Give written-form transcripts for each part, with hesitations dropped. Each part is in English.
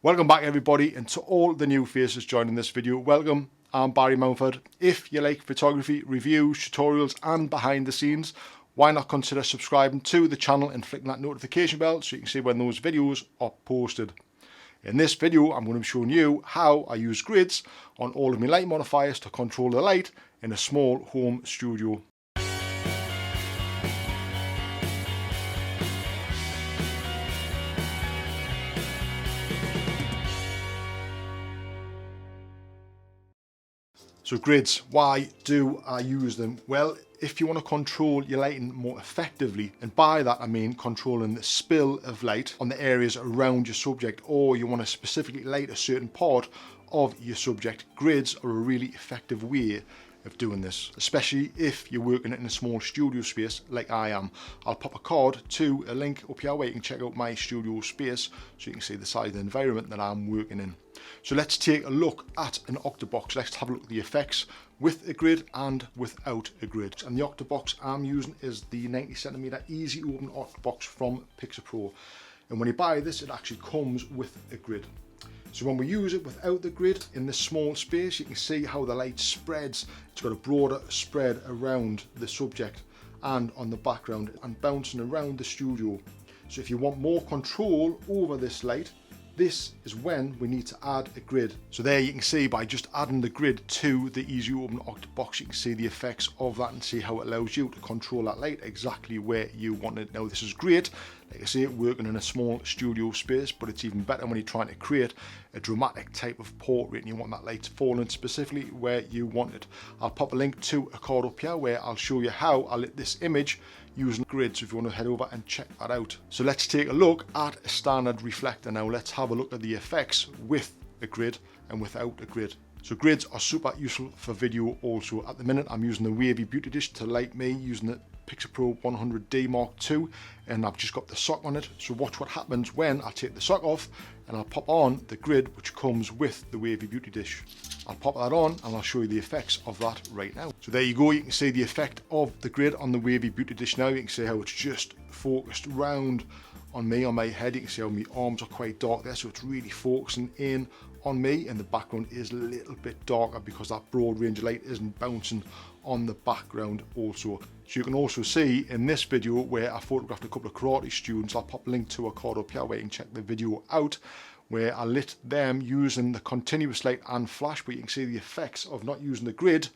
Welcome back everybody, and to all the new faces joining this video, welcome. I'm Barry Mountford. If you like photography, reviews, tutorials and behind the scenes, why not consider subscribing to the channel and flicking that notification bell so you can see when those videos are posted. In this video I'm going to be showing you how I use grids on all of my light modifiers to control the light in a small home studio. So grids, why do I use them? Well, if you want to control your lighting more effectively, and by that I mean controlling the spill of light on the areas around your subject, or you want to specifically light a certain part of your subject, grids are a really effective way of doing this, especially if you're working in a small studio space like I am. I'll pop a card to a link up here where you can check out my studio space so you can see the size of the environment that I'm working in. So let's take a look at an octabox. Let's have a look at the effects with a grid and without a grid. And the octabox I'm using is the 90cm easy open octabox from Pixapro. And when you buy this, it actually comes with a grid. So when we use it without the grid in this small space, you can see how the light spreads. It's got a broader spread around the subject and on the background and bouncing around the studio. So if you want more control over this light, this is when we need to add a grid. So there you can see by just adding the grid to the easy open octabox, you can see the effects of that and see how it allows you to control that light exactly where you want it. Now this is great, like I say, working in a small studio space, but it's even better when you're trying to create a dramatic type of portrait and you want that light falling specifically where you want it. I'll pop a link to a card up here where I'll show you how I lit this image using grids, so if you want to head over and check that out. So let's take a look at a standard reflector now. Let's have a look at the effects with a grid and without a grid. So grids are super useful for video also. At the minute I'm using the wavy beauty dish to light me using the Pixapro 100D Mark II, and I've just got the sock on it. So watch what happens when I take the sock off and I'll pop on the grid which comes with the wavy beauty dish. I'll pop that on and I'll show you the effects of that right now. So there you go, you can see the effect of the grid on the wavy beauty dish now. You can see how it's just focused round on me, on my head. You can see how my arms are quite dark there, so it's really focusing in on me, and the background is a little bit darker because that broad range of light isn't bouncing on the background also. So you can also see in this video where I photographed a couple of karate students, I'll pop a link to a card up here where you can check the video out, where I lit them using the continuous light and flash, but you can see the effects of not using the grid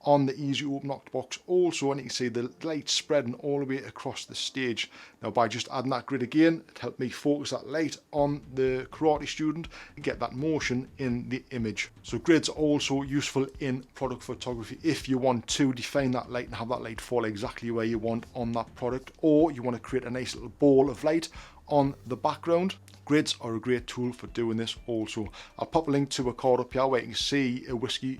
on the easy open octabox also, and you can see the light spreading all the way across the stage. Now by just adding that grid again, it helped me focus that light on the karate student and get that motion in the image. So grids are also useful in product photography if you want to define that light and have that light fall exactly where you want on that product, or you want to create a nice little ball of light on the background. Grids are a great tool for doing this also. I'll pop a link to a card up here where you can see a whiskey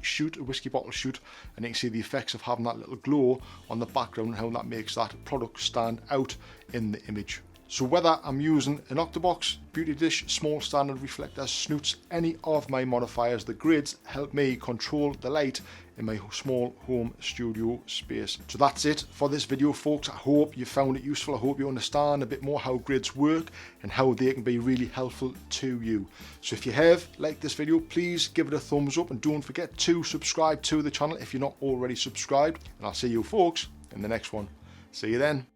bottle shoot, and you can see the effects of having that little glow on the background and how that makes that product stand out in the image. So whether I'm using an octabox, beauty dish, small standard reflectors, snoots, any of my modifiers, the grids help me control the light in my small home studio space. So that's it for this video folks. I hope you found it useful. I hope you understand a bit more how grids work and how they can be really helpful to you. So if you have liked this video, please give it a thumbs up and don't forget to subscribe to the channel if you're not already subscribed. And I'll see you folks in the next one. See you then.